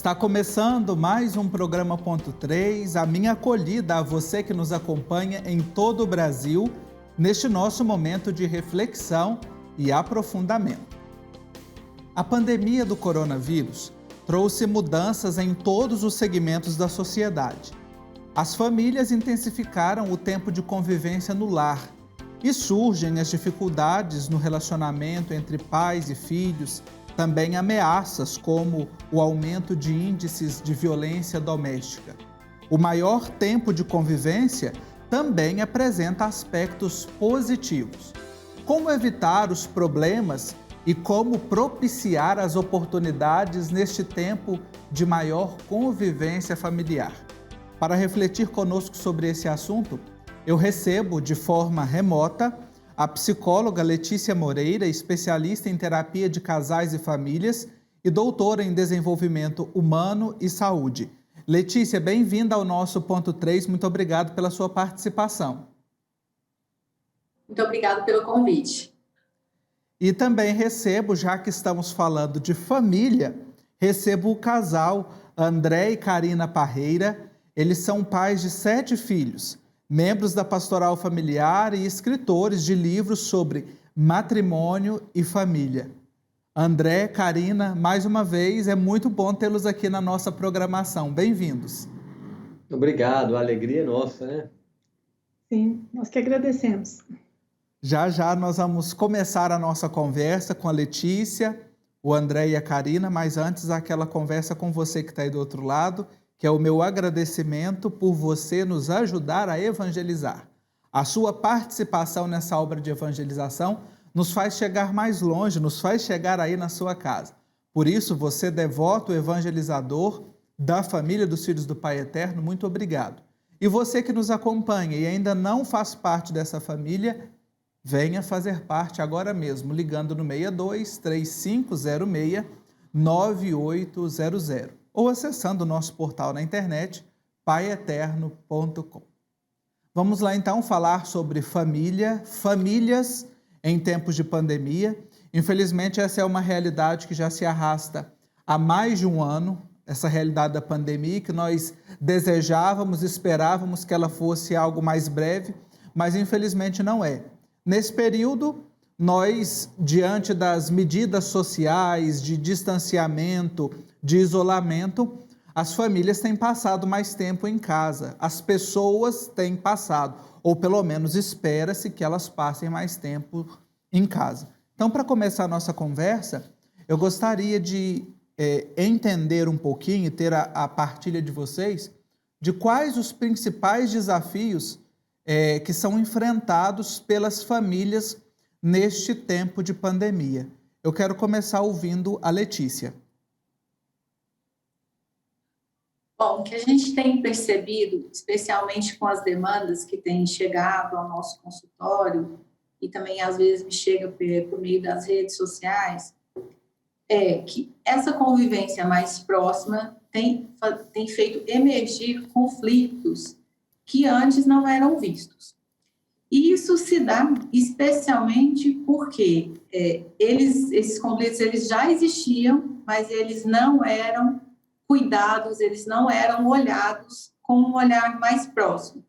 Está começando mais um programa Ponto 3, a minha acolhida a você que nos acompanha em todo o Brasil, neste nosso momento de reflexão e aprofundamento. A pandemia do coronavírus trouxe mudanças em todos os segmentos da sociedade. As famílias intensificaram o tempo de convivência no lar e surgem as dificuldades no relacionamento entre pais e filhos, também ameaças como o aumento de índices de violência doméstica. O maior tempo de convivência também apresenta aspectos positivos. Como evitar os problemas e como propiciar as oportunidades neste tempo de maior convivência familiar? Para refletir conosco sobre esse assunto, eu recebo de forma remota a psicóloga Letícia Moreira, especialista em terapia de casais e famílias e doutora em desenvolvimento humano e saúde. Letícia, bem-vinda ao nosso Ponto 3, muito obrigado pela sua participação. Muito obrigada pelo convite. E também recebo, já que estamos falando de família, recebo o casal André e Karina Parreira. Eles são pais de 7 filhos, membros da Pastoral Familiar e escritores de livros sobre matrimônio e família. André, Karina, mais uma vez, é muito bom tê-los aqui na nossa programação. Bem-vindos. Obrigado, a alegria é nossa, né? Sim, nós que agradecemos. Já já nós vamos começar a nossa conversa com a Letícia, o André e a Karina, mas antes aquela conversa com você que está aí do outro lado, que é o meu agradecimento por você nos ajudar a evangelizar. A sua participação nessa obra de evangelização nos faz chegar mais longe, nos faz chegar aí na sua casa. Por isso, você, devoto evangelizador da família dos Filhos do Pai Eterno, muito obrigado. E você que nos acompanha e ainda não faz parte dessa família, venha fazer parte agora mesmo, ligando no 62 3506 9800 ou acessando o nosso portal na internet, paieterno.com. Vamos lá então falar sobre famílias em tempos de pandemia. Infelizmente essa é uma realidade que já se arrasta há mais de um ano, essa realidade da pandemia, que nós desejávamos, esperávamos que ela fosse algo mais breve, mas infelizmente não é. Nesse período, nós, diante das medidas sociais, de distanciamento, de isolamento, as famílias têm passado mais tempo em casa, as pessoas têm passado, ou pelo menos espera-se que elas passem mais tempo em casa. Então, para começar a nossa conversa, eu gostaria de entender um pouquinho e ter a partilha de vocês de quais os principais desafios que são enfrentados pelas famílias neste tempo de pandemia. Eu quero começar ouvindo a Letícia. Bom, o que a gente tem percebido, especialmente com as demandas que têm chegado ao nosso consultório, e também às vezes me chega por meio das redes sociais, é que essa convivência mais próxima tem feito emergir conflitos que antes não eram vistos. E isso se dá especialmente porque esses conflitos eles já existiam, mas eles não eram cuidados, eles não eram olhados com um olhar mais próximo.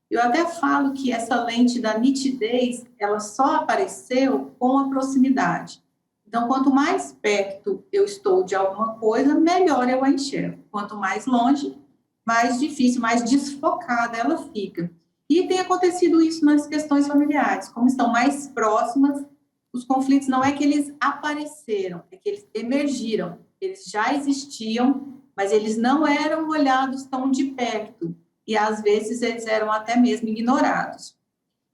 Eu até falo que essa lente da nitidez, ela só apareceu com a proximidade. Então, quanto mais perto eu estou de alguma coisa, melhor eu a enxergo. Quanto mais longe, mais difícil, mais desfocada ela fica. E tem acontecido isso nas questões familiares. Como estão mais próximas, os conflitos não é que eles apareceram, é que eles emergiram. Eles já existiam, mas eles não eram olhados tão de perto. E, às vezes, eles eram até mesmo ignorados.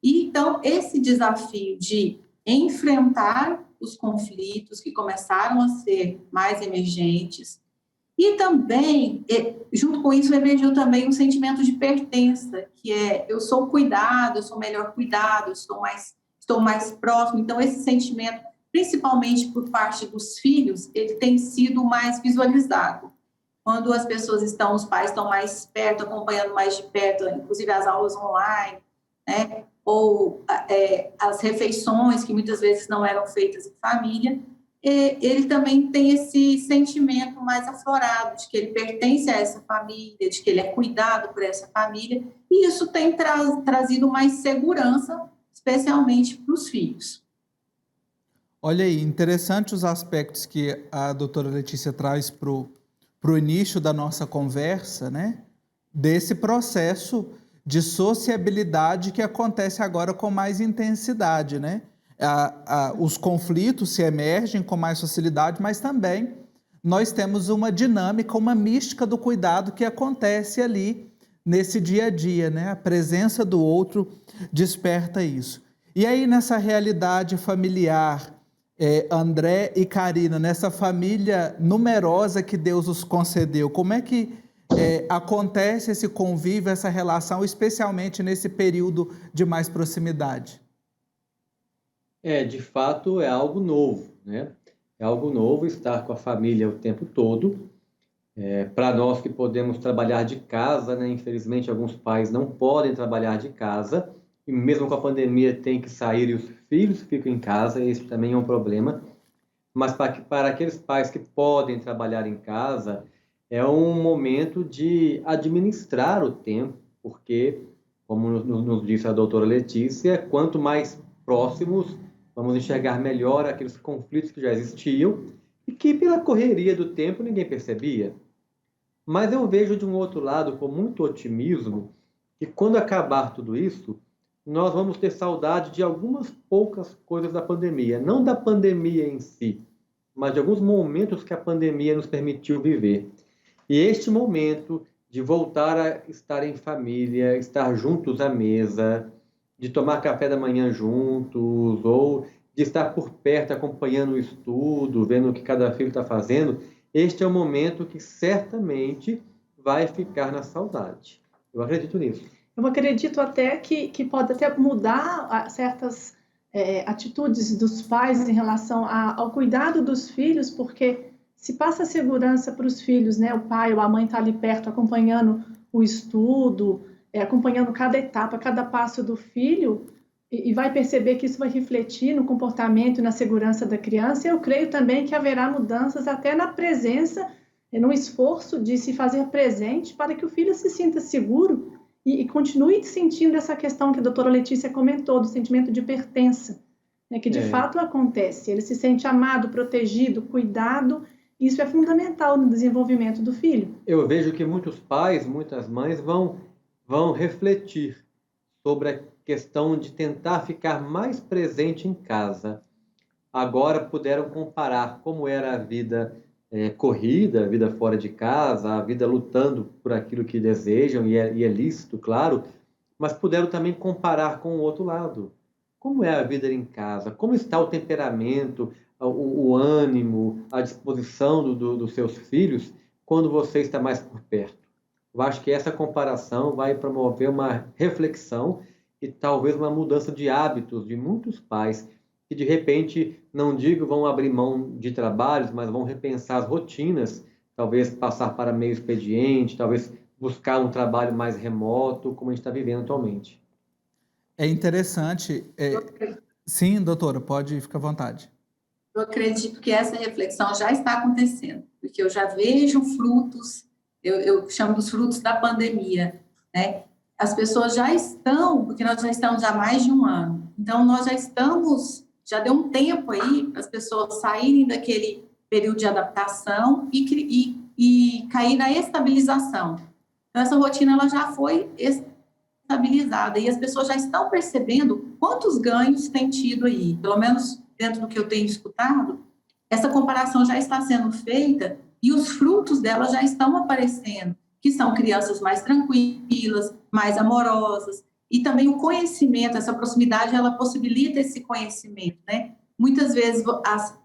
E, então, esse desafio de enfrentar os conflitos que começaram a ser mais emergentes, e também, junto com isso, emergiu também um sentimento de pertença, que é, eu sou cuidado, eu sou melhor cuidado, estou mais próximo. Então, esse sentimento, principalmente por parte dos filhos, ele tem sido mais visualizado. Quando as pessoas os pais estão mais perto, acompanhando mais de perto, inclusive as aulas online, né? Ou as refeições que muitas vezes não eram feitas em família, ele também tem esse sentimento mais aflorado de que ele pertence a essa família, de que ele é cuidado por essa família, e isso tem trazido mais segurança, especialmente para os filhos. Olha aí, interessante os aspectos que a doutora Letícia traz para o início da nossa conversa, né? Desse processo de sociabilidade que acontece agora com mais intensidade, né? Os conflitos se emergem com mais facilidade, mas também nós temos uma dinâmica, uma mística do cuidado que acontece ali nesse dia a dia, né? A presença do outro desperta isso. E aí, nessa realidade familiar, André e Karina, nessa família numerosa que Deus os concedeu, como é que acontece esse convívio, essa relação, especialmente nesse período de mais proximidade? De fato, é algo novo, né? É algo novo estar com a família o tempo todo. Para nós que podemos trabalhar de casa, né? Infelizmente, alguns pais não podem trabalhar de casa, e mesmo com a pandemia tem que sair e os filhos ficam em casa, esse também é um problema. Mas para aqueles pais que podem trabalhar em casa, é um momento de administrar o tempo, porque, como nos disse a doutora Letícia, quanto mais próximos, vamos enxergar melhor aqueles conflitos que já existiam e que pela correria do tempo ninguém percebia. Mas eu vejo de um outro lado, com muito otimismo, que quando acabar tudo isso, nós vamos ter saudade de algumas poucas coisas da pandemia. Não da pandemia em si, mas de alguns momentos que a pandemia nos permitiu viver. E este momento de voltar a estar em família, estar juntos à mesa, de tomar café da manhã juntos, ou de estar por perto acompanhando o estudo, vendo o que cada filho está fazendo, este é um momento que certamente vai ficar na saudade. Eu acredito nisso. Eu acredito até que pode até mudar certas atitudes dos pais em relação ao cuidado dos filhos, porque se passa segurança para os filhos, né? O pai ou a mãe está ali perto acompanhando o estudo, acompanhando cada etapa, cada passo do filho, e vai perceber que isso vai refletir no comportamento e na segurança da criança. Eu creio também que haverá mudanças até na presença, no esforço de se fazer presente para que o filho se sinta seguro e continue sentindo essa questão que a doutora Letícia comentou, do sentimento de pertença, né, que de fato acontece. Ele se sente amado, protegido, cuidado. Isso é fundamental no desenvolvimento do filho. Eu vejo que muitos pais, muitas mães vão refletir sobre a questão de tentar ficar mais presente em casa. Agora puderam comparar como era a vida corrida, a vida fora de casa, a vida lutando por aquilo que desejam, e é lícito, claro, mas puderam também comparar com o outro lado. Como é a vida em casa? Como está o temperamento, o ânimo, a disposição dos seus filhos quando você está mais por perto? Eu acho que essa comparação vai promover uma reflexão e talvez uma mudança de hábitos de muitos pais que, de repente, não digo vão abrir mão de trabalhos, mas vão repensar as rotinas, talvez passar para meio expediente, talvez buscar um trabalho mais remoto, como a gente está vivendo atualmente. É interessante. Sim, doutora, pode ficar à vontade. Eu acredito que essa reflexão já está acontecendo, porque eu já vejo frutos, eu chamo dos frutos da pandemia, né? As pessoas já estão, porque nós já estamos há mais de um ano, então nós já deu um tempo aí para as pessoas saírem daquele período de adaptação e cair na estabilização. Então, essa rotina ela já foi estabilizada e as pessoas já estão percebendo quantos ganhos tem tido aí, pelo menos dentro do que eu tenho escutado, essa comparação já está sendo feita e os frutos dela já estão aparecendo, que são crianças mais tranquilas, mais amorosas, e também o conhecimento, essa proximidade, ela possibilita esse conhecimento, né? Muitas vezes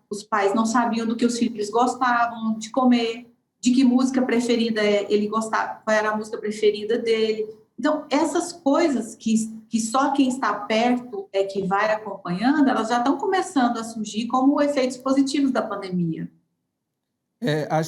os pais não sabiam do que os filhos gostavam de comer, de que música preferida ele gostava, qual era a música preferida dele. Então, essas coisas que só quem está perto é que vai acompanhando, elas já estão começando a surgir como efeitos positivos da pandemia.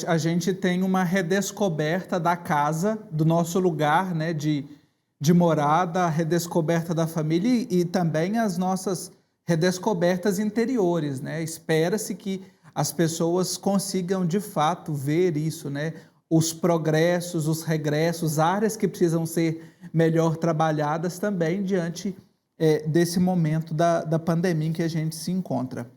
A gente tem uma redescoberta da casa, do nosso lugar, né, de morada, a redescoberta da família e também as nossas redescobertas interiores, né? Espera-se que as pessoas consigam de fato ver isso, né? Os progressos, os regressos, áreas que precisam ser melhor trabalhadas também diante desse momento da pandemia em que a gente se encontra.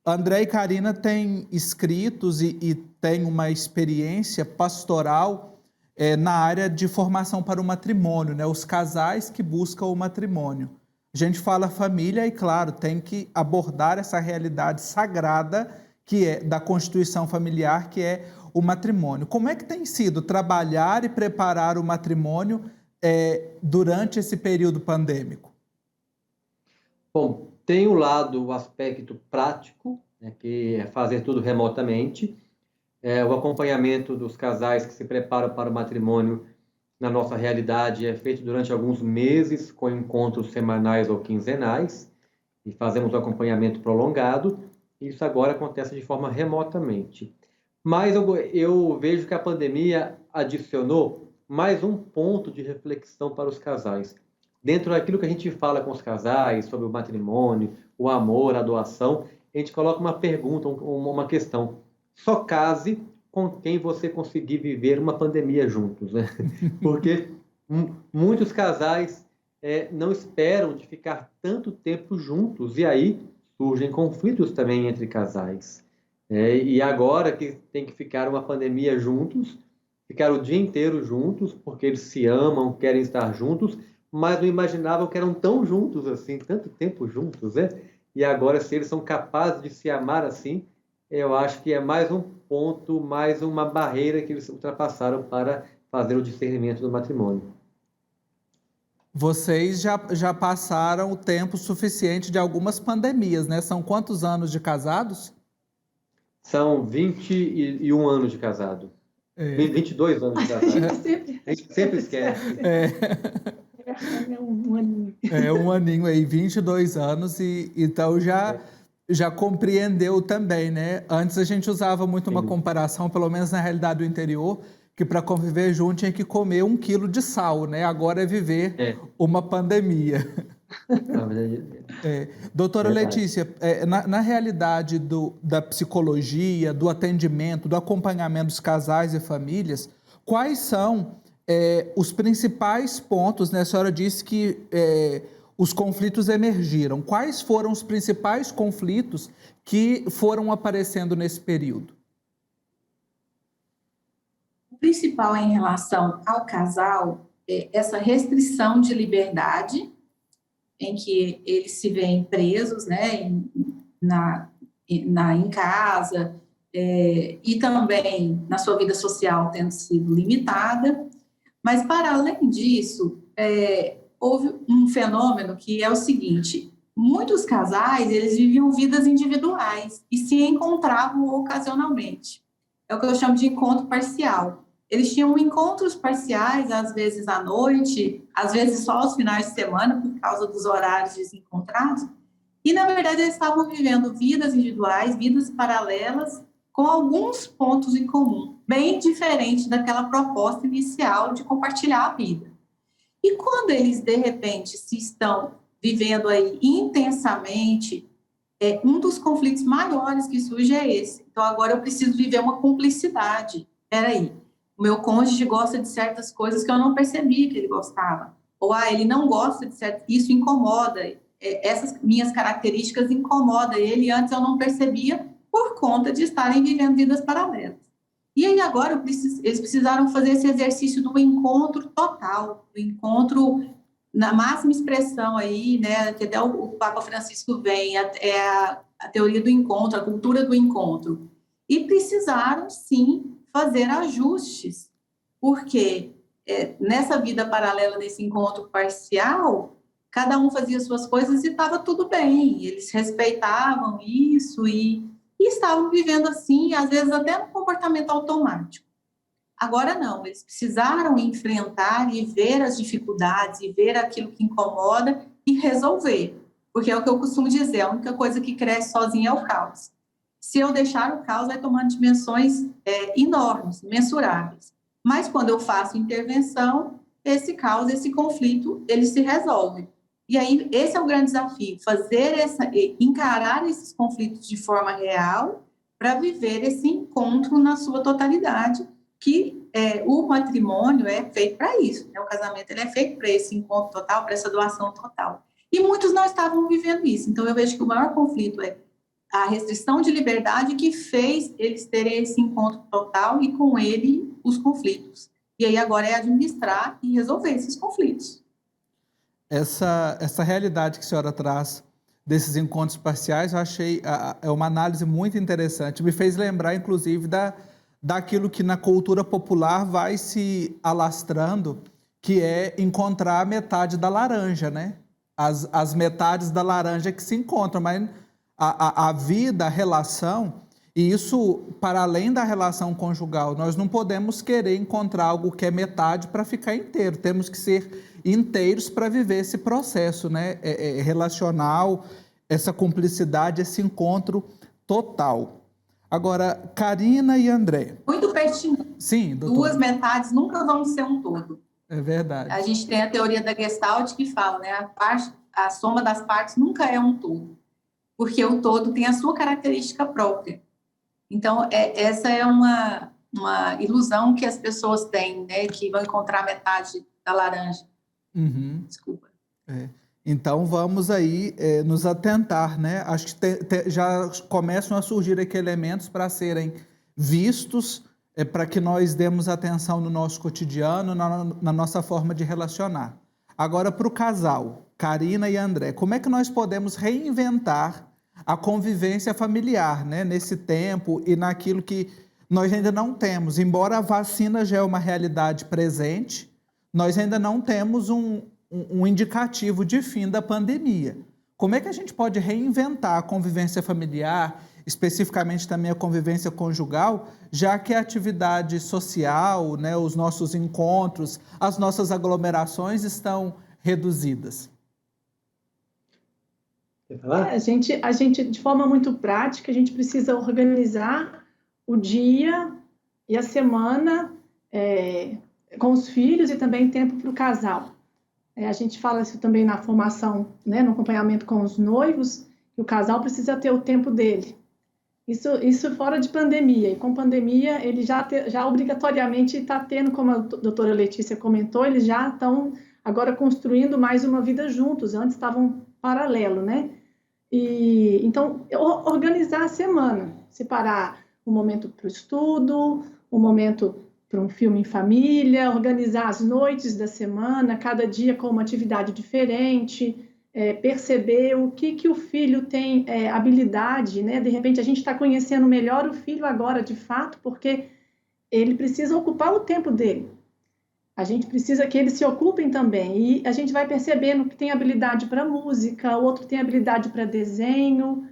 André e Karina têm escritos e têm uma experiência pastoral na área de formação para o matrimônio, né? Os casais que buscam o matrimônio. A gente fala família e, claro, tem que abordar essa realidade sagrada que é da constituição familiar, que é o matrimônio. Como é que tem sido trabalhar e preparar o matrimônio durante esse período pandêmico? Bom, tem o aspecto prático, né, que é fazer tudo remotamente, o acompanhamento dos casais que se preparam para o matrimônio na nossa realidade é feito durante alguns meses, com encontros semanais ou quinzenais, e fazemos um acompanhamento prolongado. Isso agora acontece de forma remotamente. Mas eu vejo que a pandemia adicionou mais um ponto de reflexão para os casais. Dentro daquilo que a gente fala com os casais, sobre o matrimônio, o amor, a doação, a gente coloca uma pergunta, uma questão. Só case com quem você conseguir viver uma pandemia juntos, né? Porque muitos casais não esperam de ficar tanto tempo juntos, e aí surgem conflitos também entre casais. E agora que tem que ficar uma pandemia juntos, ficar o dia inteiro juntos, porque eles se amam, querem estar juntos, mas não imaginavam que eram tão juntos assim, tanto tempo juntos, né? E agora, se eles são capazes de se amar assim, eu acho que é mais um ponto, mais uma barreira que eles ultrapassaram para fazer o discernimento do matrimônio. Vocês já passaram o tempo suficiente de algumas pandemias, né? São quantos anos de casados? São 21 anos de casado. 22 anos de casado. A gente sempre esquece. É um aninho. É um aninho aí, 22 anos, e então já compreendeu também, né? Antes a gente usava muito uma comparação, pelo menos na realidade do interior, que para conviver junto tinha que comer 1 quilo de sal, né? Agora é viver uma pandemia. Doutora Letícia, na realidade da psicologia, do atendimento, do acompanhamento dos casais e famílias, quais são os principais pontos, né? A senhora disse que os conflitos emergiram. Quais foram os principais conflitos que foram aparecendo nesse período? O principal em relação ao casal é essa restrição de liberdade, em que eles se veem presos, né, em casa, e também na sua vida social tendo sido limitada. Mas, para além disso, houve um fenômeno que é o seguinte: muitos casais, eles viviam vidas individuais e se encontravam ocasionalmente. É o que eu chamo de encontro parcial. Eles tinham encontros parciais, às vezes à noite, às vezes só aos finais de semana, por causa dos horários desencontrados. E, na verdade, eles estavam vivendo vidas individuais, vidas paralelas, com alguns pontos em comum, bem diferente daquela proposta inicial de compartilhar a vida. E quando eles, de repente, se estão vivendo aí intensamente, um dos conflitos maiores que surge é esse. Então, agora eu preciso viver uma cumplicidade. Espera aí, o meu cônjuge gosta de certas coisas que eu não percebi que ele gostava. Ou, ele não gosta de certas... Isso incomoda. Essas minhas características incomodam ele, antes eu não percebia, por conta de estarem vivendo vidas paralelas. E aí agora eles precisaram fazer esse exercício do encontro total, do encontro na máxima expressão aí, né, que até o Papa Francisco vem, a teoria do encontro, a cultura do encontro. E precisaram, sim, fazer ajustes, porque nessa vida paralela, nesse encontro parcial, cada um fazia suas coisas e estava tudo bem, eles respeitavam isso e estavam vivendo assim, às vezes até no comportamento automático. Agora não, eles precisaram enfrentar e ver as dificuldades e ver aquilo que incomoda e resolver, porque é o que eu costumo dizer, a única coisa que cresce sozinha é o caos. Se eu deixar, o caos vai tomando dimensões enormes, mensuráveis. Mas quando eu faço intervenção, esse caos, esse conflito, ele se resolve. E aí, esse é o grande desafio, encarar esses conflitos de forma real, para viver esse encontro na sua totalidade, que o matrimônio é feito para isso, né? O casamento ele é feito para esse encontro total, para essa doação total. E muitos não estavam vivendo isso. Então, eu vejo que o maior conflito é a restrição de liberdade que fez eles terem esse encontro total e, com ele, os conflitos. E aí, agora é administrar e resolver esses conflitos. Essa realidade que a senhora traz desses encontros parciais, eu achei é uma análise muito interessante. Me fez lembrar, inclusive, daquilo que na cultura popular vai se alastrando, que é encontrar a metade da laranja, né? As metades da laranja que se encontram, mas a vida, a relação, e isso para além da relação conjugal, nós não podemos querer encontrar algo que é metade para ficar inteiro, temos que ser inteiros para viver esse processo, né? Relacional, essa cumplicidade, esse encontro total. Agora, Karina e André. Muito pertinho. Sim, doutora. Duas metades nunca vão ser um todo. É verdade. A gente tem a teoria da Gestalt que fala, né? A soma das partes nunca é um todo, porque o todo tem a sua característica própria. Então, essa é uma ilusão que as pessoas têm, né? Que vão encontrar metade da laranja. Uhum. Desculpa. Então, vamos aí nos atentar, né? Acho que já começam a surgir aqui elementos para serem vistos, para que nós demos atenção no nosso cotidiano, na nossa forma de relacionar. Agora, para o casal, Karina e André, como é que nós podemos reinventar a convivência familiar, né? Nesse tempo e naquilo que nós ainda não temos? Embora a vacina já é uma realidade presente, nós ainda não temos um indicativo de fim da pandemia. Como é que a gente pode reinventar a convivência familiar, especificamente também a convivência conjugal, já que a atividade social, né, os nossos encontros, as nossas aglomerações estão reduzidas? A gente, de forma muito prática, a gente precisa organizar o dia e a semana com os filhos e também tempo para o casal. A gente fala isso também na formação, né, no acompanhamento com os noivos, que o casal precisa ter o tempo dele. Isso fora de pandemia. E com pandemia, ele já obrigatoriamente está tendo, como a doutora Letícia comentou, eles já estão agora construindo mais uma vida juntos. Antes estavam paralelo, né? Então, organizar a semana, separar um momento para o estudo, um momento para um filme em família, organizar as noites da semana, cada dia com uma atividade diferente, perceber o que o filho tem habilidade, né? De repente, a gente está conhecendo melhor o filho agora, de fato, porque ele precisa ocupar o tempo dele. A gente precisa que eles se ocupem também. E a gente vai percebendo que tem habilidade para música, o outro tem habilidade para desenho,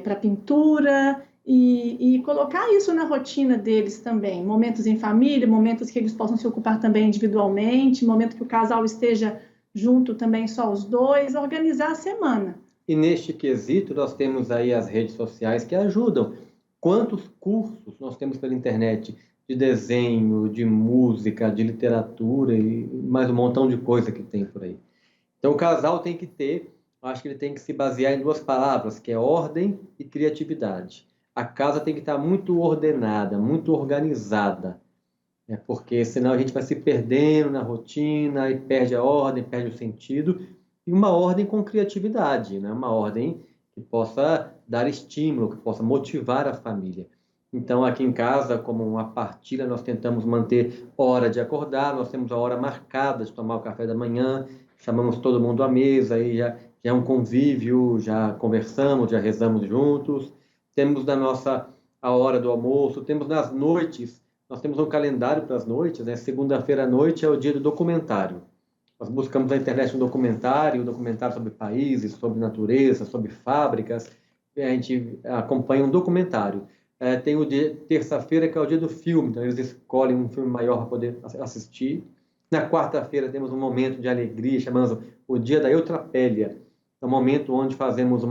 para pintura, e colocar isso na rotina deles também. Momentos em família, momentos que eles possam se ocupar também individualmente, momento que o casal esteja junto também só os dois, organizar a semana. E neste quesito, nós temos aí as redes sociais que ajudam. Quantos cursos nós temos pela internet de desenho, de música, de literatura e mais um montão de coisa que tem por aí. Então, o casal tem que ter, acho que ele tem que se basear em duas palavras, que é ordem e criatividade. A casa tem que estar muito ordenada, muito organizada, né? Porque senão a gente vai se perdendo na rotina e perde a ordem, perde o sentido. E uma ordem com criatividade, né? Uma ordem que possa dar estímulo, que possa motivar a família. Então, aqui em casa, como uma partilha, nós tentamos manter hora de acordar, nós temos a hora marcada de tomar o café da manhã, chamamos todo mundo à mesa, aí já é um convívio, já conversamos, já rezamos juntos. Temos a hora do almoço, temos nas noites, nós temos um calendário para as noites, né? Segunda-feira à noite é o dia do documentário. Nós buscamos na internet um documentário sobre países, sobre natureza, sobre fábricas, a gente acompanha um documentário. Tem o dia terça-feira, que é o dia do filme, então eles escolhem um filme maior para poder assistir. Na quarta-feira temos um momento de alegria, chamamos o dia da eutropélia. É um momento onde fazemos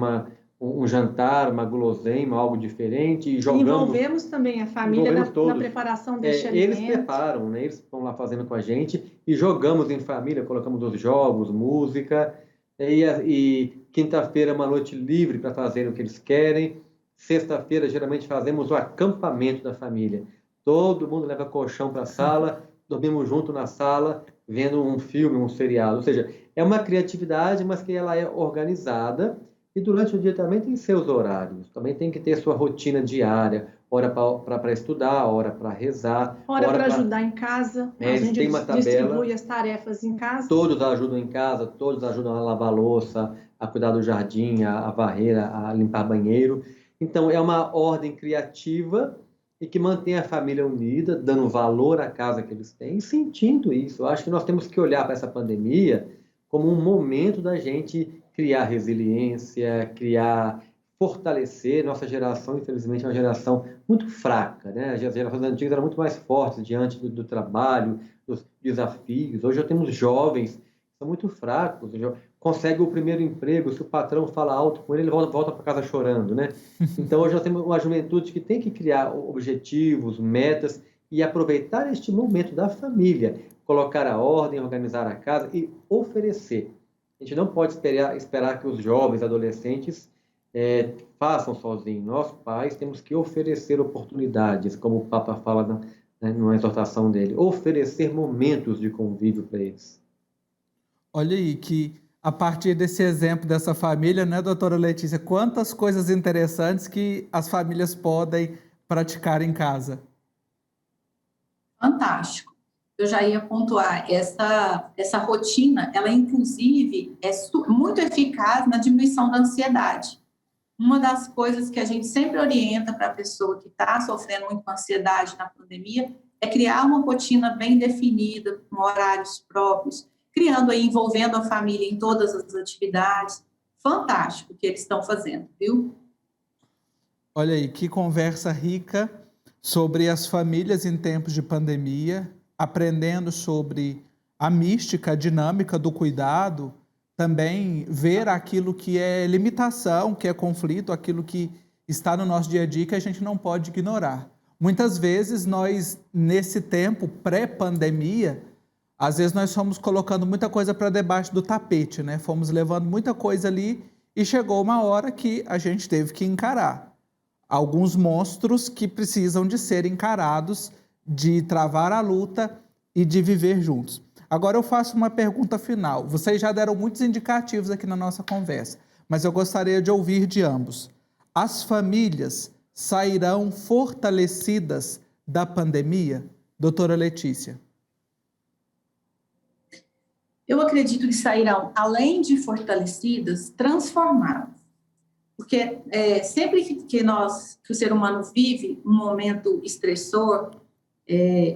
um jantar, uma guloseima, algo diferente e jogamos... Envolvemos também a família na preparação deste alimento. Eles preparam, né? Eles estão lá fazendo com a gente e jogamos em família, colocamos os jogos, música, e quinta-feira é uma noite livre para fazerem o que eles querem. Sexta-feira, geralmente, fazemos o acampamento da família. Todo mundo leva colchão para a sala, dormimos junto na sala, vendo um filme, um seriado. Ou seja, é uma criatividade, mas que ela é organizada. E durante o dia também tem seus horários. Também tem que ter sua rotina diária. Hora para estudar, hora para rezar. Hora para ajudar em casa. A gente tem uma tabela. Distribui as tarefas em casa. Todos ajudam em casa, todos ajudam a lavar a louça, a cuidar do jardim, a varrer, a limpar banheiro. Então, é uma ordem criativa e que mantém a família unida, dando valor à casa que eles têm e sentindo isso. Eu acho que nós temos que olhar para essa pandemia como um momento da gente criar resiliência, fortalecer. Nossa geração, infelizmente, é uma geração muito fraca, né? As gerações antigas eram muito mais fortes diante do trabalho, dos desafios. Hoje já temos jovens que são muito fracos, consegue o primeiro emprego, se o patrão fala alto com ele, ele volta para casa chorando, né? Então, hoje nós temos uma juventude que tem que criar objetivos, metas e aproveitar este momento da família, colocar a ordem, organizar a casa e oferecer. A gente não pode esperar que os jovens, adolescentes, façam sozinhos. Nós, pais, temos que oferecer oportunidades, como o Papa fala numa exortação dele, oferecer momentos de convívio para eles. Olha aí que, a partir desse exemplo dessa família, né, doutora Letícia, quantas coisas interessantes que as famílias podem praticar em casa. Fantástico. Eu já ia pontuar, essa rotina, ela inclusive é muito eficaz na diminuição da ansiedade. Uma das coisas que a gente sempre orienta para a pessoa que está sofrendo muito com ansiedade na pandemia é criar uma rotina bem definida, com horários próprios, criando aí, envolvendo a família em todas as atividades. Fantástico o que eles estão fazendo, viu? Olha aí, que conversa rica sobre as famílias em tempos de pandemia, aprendendo sobre a mística, a dinâmica do cuidado, também ver aquilo que é limitação, que é conflito, aquilo que está no nosso dia a dia que a gente não pode ignorar. Muitas vezes nós, nesse tempo pré-pandemia, às vezes nós fomos colocando muita coisa para debaixo do tapete, né? Fomos levando muita coisa ali e chegou uma hora que a gente teve que encarar alguns monstros que precisam de ser encarados, de travar a luta e de viver juntos. Agora eu faço uma pergunta final. Vocês já deram muitos indicativos aqui na nossa conversa, mas eu gostaria de ouvir de ambos. As famílias sairão fortalecidas da pandemia? Doutora Letícia. Eu acredito que sairão, além de fortalecidas, transformadas. Porque sempre que o ser humano vive um momento estressor,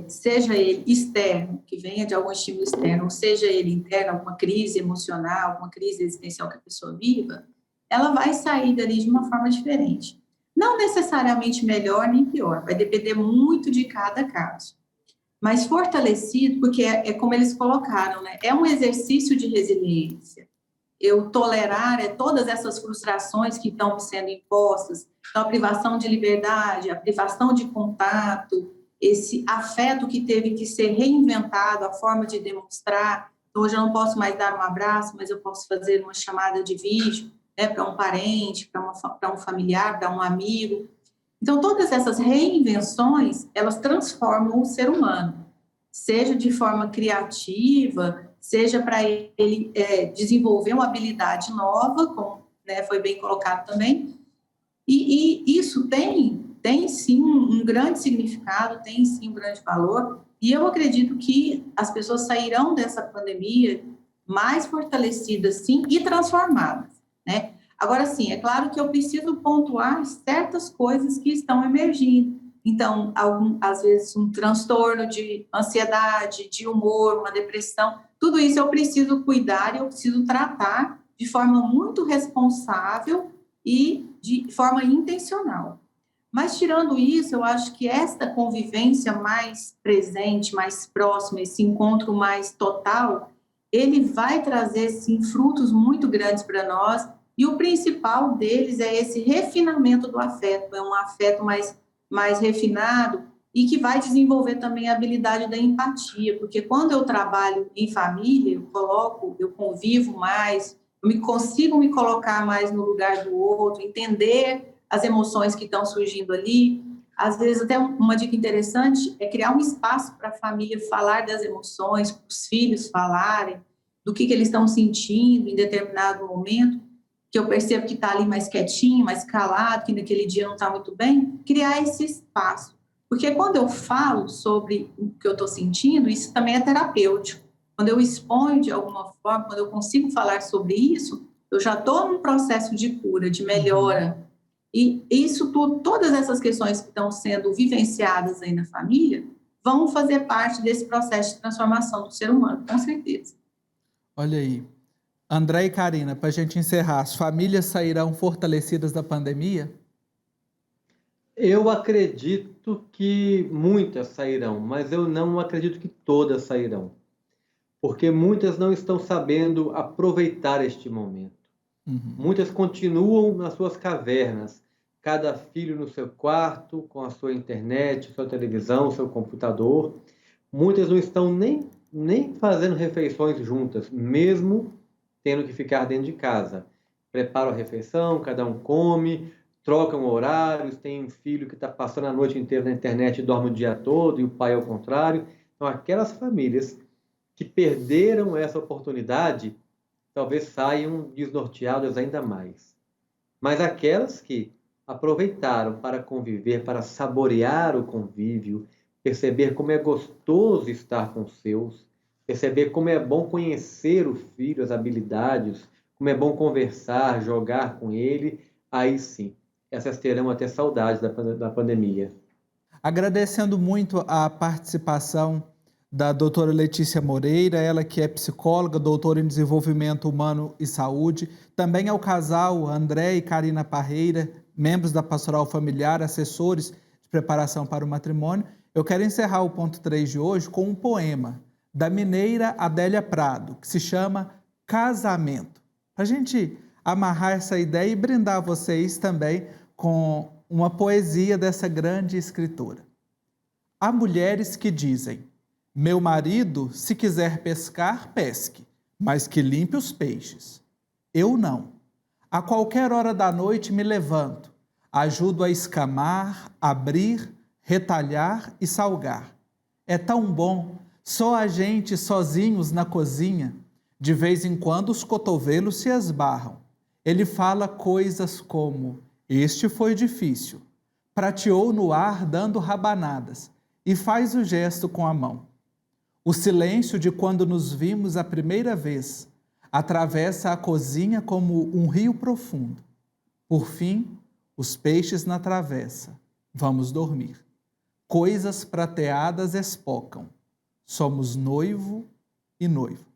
seja ele externo, que venha de algum estímulo externo, ou seja ele interno, alguma crise emocional, alguma crise existencial que a pessoa viva, ela vai sair dali de uma forma diferente. Não necessariamente melhor nem pior, vai depender muito de cada caso. Mas fortalecido, porque é como eles colocaram, né? É um exercício de resiliência. Eu tolerar todas essas frustrações que estão sendo impostas, então a privação de liberdade, a privação de contato, esse afeto que teve que ser reinventado, a forma de demonstrar. Hoje eu não posso mais dar um abraço, mas eu posso fazer uma chamada de vídeo, né, para um parente, para um familiar, para um amigo. Então, todas essas reinvenções, elas transformam o ser humano, seja de forma criativa, seja para ele desenvolver uma habilidade nova, como, né, foi bem colocado também, e isso tem sim um grande significado, tem sim um grande valor, e eu acredito que as pessoas sairão dessa pandemia mais fortalecidas, sim, e transformadas, né? Agora, sim, é claro que eu preciso pontuar certas coisas que estão emergindo. Então, às vezes, um transtorno de ansiedade, de humor, uma depressão, tudo isso eu preciso cuidar e eu preciso tratar de forma muito responsável e de forma intencional. Mas, tirando isso, eu acho que esta convivência mais presente, mais próxima, esse encontro mais total, ele vai trazer, sim, frutos muito grandes para nós, e o principal deles é esse refinamento do afeto, é um afeto mais refinado e que vai desenvolver também a habilidade da empatia, porque quando eu trabalho em família, eu convivo mais, consigo me colocar mais no lugar do outro, entender as emoções que estão surgindo ali. Às vezes, até uma dica interessante é criar um espaço para a família falar das emoções, para os filhos falarem do que eles estão sentindo em determinado momento, que eu percebo que está ali mais quietinho, mais calado, que naquele dia não está muito bem, criar esse espaço. Porque quando eu falo sobre o que eu estou sentindo, isso também é terapêutico. Quando eu exponho de alguma forma, quando eu consigo falar sobre isso, eu já estou num processo de cura, de melhora. E isso tudo, todas essas questões que estão sendo vivenciadas aí na família, vão fazer parte desse processo de transformação do ser humano, com certeza. Olha aí. André e Karina, para a gente encerrar, as famílias sairão fortalecidas da pandemia? Eu acredito que muitas sairão, mas eu não acredito que todas sairão, porque muitas não estão sabendo aproveitar este momento. Muitas continuam nas suas cavernas, cada filho no seu quarto, com a sua internet, sua televisão, seu computador. Muitas não estão nem fazendo refeições juntas, mesmo tendo que ficar dentro de casa. Preparam a refeição, cada um come, trocam horários, tem um filho que está passando a noite inteira na internet e dorme o dia todo, e o pai ao contrário. Então, aquelas famílias que perderam essa oportunidade, talvez saiam desnorteadas ainda mais. Mas aquelas que aproveitaram para conviver, para saborear o convívio, perceber como é gostoso estar com os seus, perceber como é bom conhecer o filho, as habilidades, como é bom conversar, jogar com ele, aí sim, essas terão até saudade da pandemia. Agradecendo muito a participação da doutora Letícia Moreira, ela que é psicóloga, doutora em desenvolvimento humano e saúde, também ao casal André e Karina Parreira, membros da Pastoral Familiar, assessores de preparação para o matrimônio. Eu quero encerrar o ponto 3 de hoje com um poema da mineira Adélia Prado, que se chama Casamento. Para a gente amarrar essa ideia e brindar vocês também com uma poesia dessa grande escritora. Há mulheres que dizem: meu marido, se quiser pescar, pesque, mas que limpe os peixes. Eu não. A qualquer hora da noite me levanto, ajudo a escamar, abrir, retalhar e salgar. É tão bom, só a gente sozinhos na cozinha. De vez em quando os cotovelos se esbarram. Ele fala coisas como: este foi difícil. Prateou no ar dando rabanadas e faz o gesto com a mão. O silêncio de quando nos vimos a primeira vez atravessa a cozinha como um rio profundo. Por fim, os peixes na travessa. Vamos dormir. Coisas prateadas espocam. Somos noivo e noiva.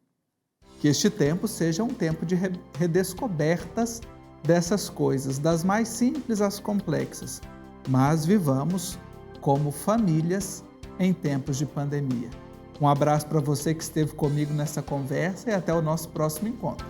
Que este tempo seja um tempo de redescobertas dessas coisas, das mais simples às complexas, mas vivamos como famílias em tempos de pandemia. Um abraço para você que esteve comigo nessa conversa e até o nosso próximo encontro.